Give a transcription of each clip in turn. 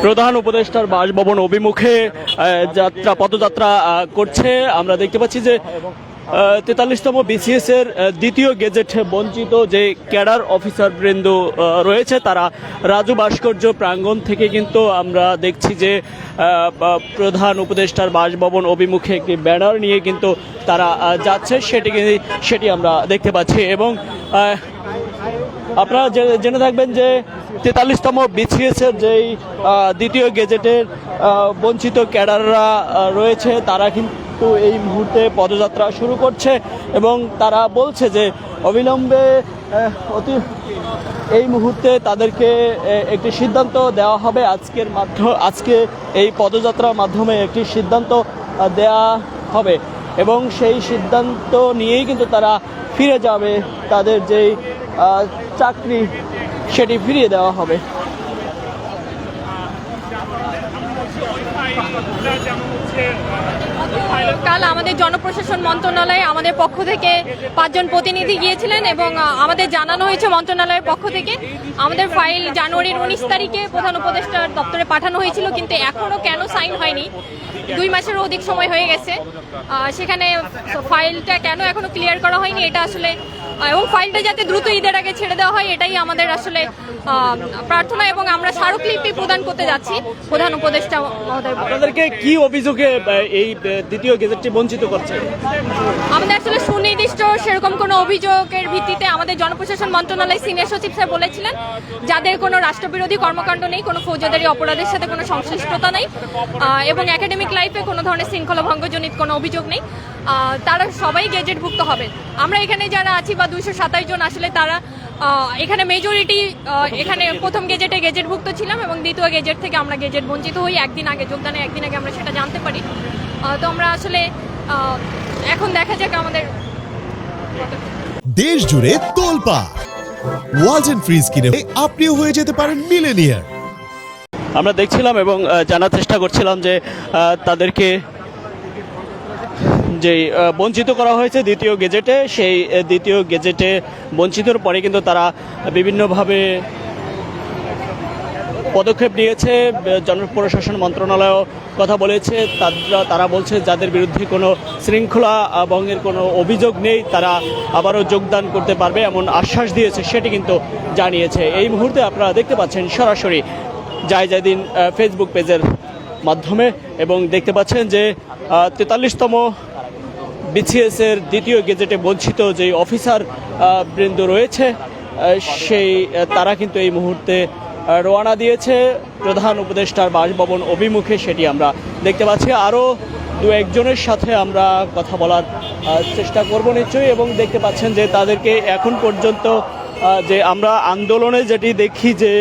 প্রধান উপদেষ্টার বাসভবন অভিমুখে পদযাত্রা করছে। আমরা দেখতে পাচ্ছি যে 43তম বিসিএস এর দ্বিতীয় গেজেট বঞ্চিত যে ক্যাডার অফিসার বৃন্দ রয়েছে তারা রাজু ভাস্কর্য প্রাঙ্গণ থেকে কিন্তু আমরা দেখছি যে প্রধান উপদেষ্টার বাসভবন অভিমুখে একটি ব্যানার নিয়ে কিন্তু তারা যাচ্ছে, সেটি আমরা দেখতে পাচ্ছি। এবং আপনারা জেনে থাকবেন যে 43তম বিসিএস এর যেই দ্বিতীয় গেজেটের বঞ্চিত ক্যাডাররা রয়েছে তারা কিন্তু এই মুহূর্তে পদযাত্রা শুরু করছে এবং তারা বলছে যে অবিলম্বে এই মুহূর্তে তাদেরকে একটি সিদ্ধান্ত দেওয়া হবে। আজকে এই পদযাত্রার মাধ্যমে একটি সিদ্ধান্ত দেওয়া হবে এবং সেই সিদ্ধান্ত নিয়েই কিন্তু তারা ফিরে যাবে, তাদের যেই চাকরি সেটি ফিরিয়ে দেওয়া হবে। কাল আমাদের জনপ্রশাসন মন্ত্রণালয়ে আমাদের পক্ষ থেকে 5 জন প্রতিনিধি গিয়েছিলেন এবং আমাদের জানানো হয়েছে মন্ত্রণালয়ের পক্ষ থেকে আমাদের ফাইল জানুয়ারির 19 তারিখে প্রধান উপদেষ্টার দপ্তরে পাঠানো হয়েছিল, কিন্তু এখনও কেন সাইন হয়নি, 2 মাসেরও অধিক সময় হয়ে গেছে। সেখানে ফাইলটা কেন এখনো ক্লিয়ার করা হয়নি এটা আসলে, এবং ফাইলটা যাতে দ্রুত ঈদের আগে ছেড়ে দেওয়া হয় এটাই আমাদের আসলে প্রার্থনা এবং আমরা স্মারকলিপি প্রদান করতে যাচ্ছি প্রধান উপদেষ্টা মহোদয়। আপনাদেরকে কি অভিযোগে এই দ্বিতীয় গেজেটটি বঞ্চিত করছে? আমাদের আসলে সুনির্দিষ্ট সেরকম কোনো অভিযোগের ভিত্তিতে আমাদের জনপ্রশাসন মন্ত্রণালয় সিনিয়র সচিব স্যার বলেছিলেন যাদের কোনো রাষ্ট্রবিরোধী কর্মকাণ্ড নেই, কোনো ফৌজদারি অপরাধের সাথে কোনো সংশ্লিষ্টতা নেই এবং একাডেমিক লাইফে কোনো ধরনের শৃঙ্খলা ভঙ্গজনিত কোনো অভিযোগ নেই, তারা সবাই গেজেটভুক্ত হবেন। আমরা এখানে যারা আছি বা 227 জন আসলে তারা এখানে মেজরিটি এখানে প্রথম গেজেটে গেজেটভুক্ত ছিলাম এবং দ্বিতীয় গেজেট থেকে আমরা গেজেট বঞ্চিত হই একদিন আগে আমরা সেটা জানতে পারি। তো আমরা আসলে এখন দেখা যাক আমাদের দেশ জুড়ে তোলপাড় ওয়ালটন ফ্রিজ কিনে আপনিও হয়ে যেতে পারেন মিলেনিয়ার। আমরা দেখছিলাম এবং জানার চেষ্টা করছিলাম যে তাদেরকে যে বঞ্চিত করা হয়েছে দ্বিতীয় গেজেটে, সেই দ্বিতীয় গেজেটে বঞ্চিতর পরে কিন্তু তারা বিভিন্নভাবে পদক্ষেপ নিয়েছে। জনপ্রশাসন মন্ত্রণালয়ও কথা বলেছে, তারা বলছে যাদের বিরুদ্ধে কোনো শৃঙ্খলা ভঙ্গের কোনো অভিযোগ নেই তারা আবারও যোগদান করতে পারবে এমন আশ্বাস দিয়েছে, সেটি কিন্তু জানিয়েছে। এই মুহূর্তে আপনারা দেখতে পাচ্ছেন সরাসরি জায়জাদিন ফেসবুক পেজের মাধ্যমে এবং দেখতে পাচ্ছেন যে 43তম বিসিএস এর দ্বিতীয় গেজেটে বঞ্চিত যে অফিসার বৃন্দ রয়েছে তারা কিন্তু এই মুহূর্তে রওনা দিয়েছে প্রধান উপদেষ্টার বাসভবন অভিমুখে, সেটি আমরা দেখতে পাচ্ছি। আরও 2-1 জনের সাথে আমরা কথা বলার চেষ্টা করব নিশ্চয়ই এবং দেখতে পাচ্ছেন যে তাদেরকে এখন পর্যন্ত যে আমরা আন্দোলনে যেটি দেখি যে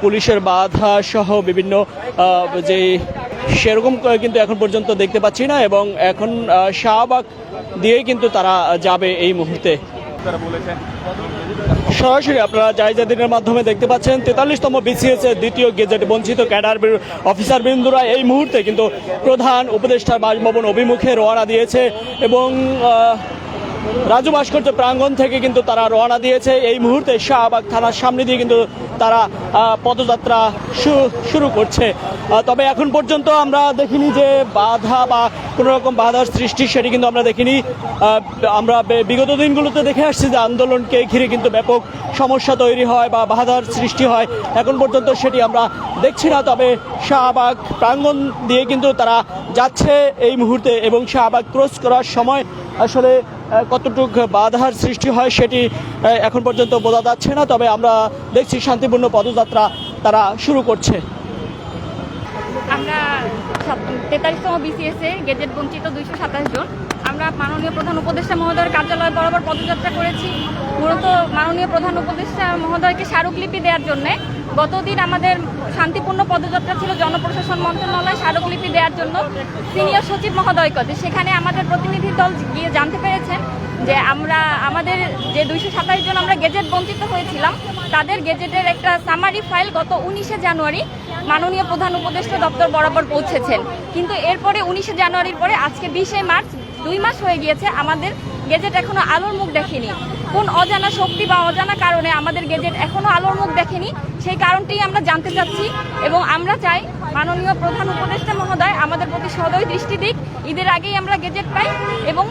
পুলিশের বাধা সহ বিভিন্ন যে সেরকম কিন্তু এখন পর্যন্ত দেখতে পাচ্ছি না এবং এখন শাহবাগ দিয়েই কিন্তু তারা যাবে এই মুহূর্তে। সরাসরি আপনারা জায়জাদিনের মাধ্যমে দেখতে পাচ্ছেন 43তম বিসিএস এর দ্বিতীয় গেজেট বঞ্চিত ক্যাডার অফিসার বৃন্দরা এই মুহূর্তে কিন্তু প্রধান উপদেষ্টার বাসভবন অভিমুখে রওনা দিয়েছে এবং রাজু ভাস্কর্য প্রাঙ্গণ থেকে কিন্তু তারা রওনা দিয়েছে। এই মুহূর্তে শাহবাগ থানার সামনে দিয়ে কিন্তু তারা পদযাত্রা শুরু করছে। তবে এখন পর্যন্ত আমরা দেখিনি যে বাধা বা কোনো রকম বাধার সৃষ্টি, সেটি কিন্তু আমরা দেখিনি। আমরা বিগত দিনগুলোতে দেখে আসছি যে আন্দোলনকে ঘিরে কিন্তু ব্যাপক সমস্যা তৈরি হয় বা বাধার সৃষ্টি হয়, এখন পর্যন্ত সেটি আমরা দেখছি না। তবে শাহবাগ প্রাঙ্গণ দিয়ে কিন্তু তারা যাচ্ছে এই মুহূর্তে এবং শাহবাগ ক্রস করার সময় আসলে কতটুকু বাধার সৃষ্টি হয় সেটি এখন পর্যন্ত বোঝা যাচ্ছে না। তবে আমরা দেখছি শান্তিপূর্ণ পদযাত্রা তারা শুরু করছে। আমরা 43তম বিসিএস এ গেজেট বঞ্চিত 227 জন আমরা মাননীয় প্রধান উপদেষ্টা মহোদয়ের কার্যালয় বরাবর পদযাত্রা করেছি, মূলত মাননীয় প্রধান উপদেষ্টা মহোদয়কে স্মারকলিপি দেওয়ার জন্য। গতদিন আমাদের শান্তিপূর্ণ পদযাত্রা ছিল জনপ্রশাসন মন্ত্রণালয় স্মারকলিপি দেওয়ার জন্য সিনিয়র সচিব মহোদয় কাছে। সেখানে আমাদের প্রতিনিধি দল গিয়ে জানতে পেরেছেন যে আমাদের যে 227 জন আমরা গেজেট বঞ্চিত হয়েছিলাম তাদের গেজেটের একটা সামারি ফাইল গত 19শে জানুয়ারি মাননীয় প্রধান উপদেষ্টা দপ্তর বরাবর পৌঁছেছেন, কিন্তু এরপরে 19শে জানুয়ারির পরে আজকে 20শে মার্চ 2 মাস হয়ে গিয়েছে, আমাদের গেজেট এখনো আলোর মুখ দেখেনি। কোন অজানা শক্তি বা অজানা কারণে আমাদের গেজেট এখনো আলোর মুখ দেখেনি, সেই কারণটি আমরা জানতে চাচ্ছি। এবং আমরা চাই মাননীয় প্রধান উপদেষ্টা মহোদয় আমাদের প্রতি সদয় দৃষ্টি দিক, ঈদের আগেই আমরা গেজেট পাই এবং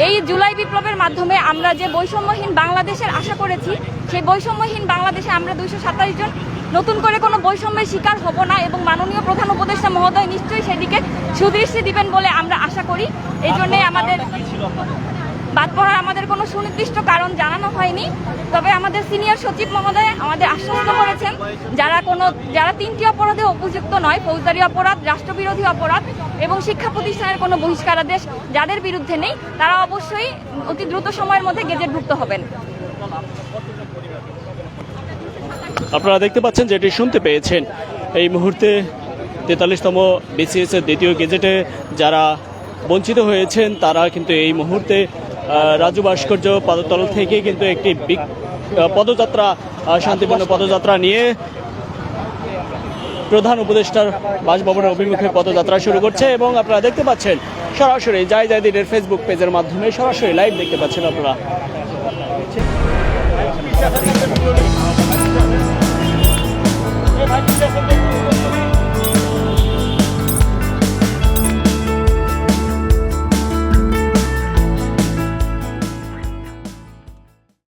এই জুলাই বিপ্লবের মাধ্যমে আমরা যে বৈষম্যহীন বাংলাদেশের আশা করেছি, সেই বৈষম্যহীন বাংলাদেশে আমরা 227 জন নতুন করে কোনো বৈষম্যের শিকার হব না এবং মাননীয় প্রধান উপদেষ্টা মহোদয় নিশ্চয়ই সেদিকে সুদৃষ্টি দিবেন বলে আমরা আশা করি। এই জন্যই আমাদের বাদ পড়ার আমাদের কোনো সুনির্দিষ্ট কারণ জানানো হয়নি, তবে আমাদের সিনিয়র সচিব মহোদয় আমাদের আশ্বস্ত করেছেন যারা 3টি অপরাধে উপযুক্ত নয়, ফৌজদারি অপরাধ, রাষ্ট্রবিরোধী অপরাধ এবং শিক্ষা প্রতিষ্ঠানের কোনো বহিষ্কারাদেশ যাদের বিরুদ্ধে নেই, তারা অবশ্যই অতি দ্রুত সময়ের মধ্যে গেজেটভুক্ত হবেন। আপনারা দেখতে পাচ্ছেন, যেটি শুনতে পেয়েছেন, এই মুহূর্তে 43তম বিসিএস এর দ্বিতীয় গেজেটে যারা বঞ্চিত হয়েছেন তারা কিন্তু এই মুহূর্তে রাজু ভাস্কর্য পদতল থেকে কিন্তু একটি পদযাত্রা, শান্তিপূর্ণ পদযাত্রা নিয়ে প্রধান উপদেষ্টার বাসভবনের অভিমুখে পদযাত্রা শুরু করছে। এবং আপনারা দেখতে পাচ্ছেন সরাসরি জাহিদের ফেসবুক পেজের মাধ্যমে সরাসরি লাইভ দেখতে পাচ্ছেন আপনারা।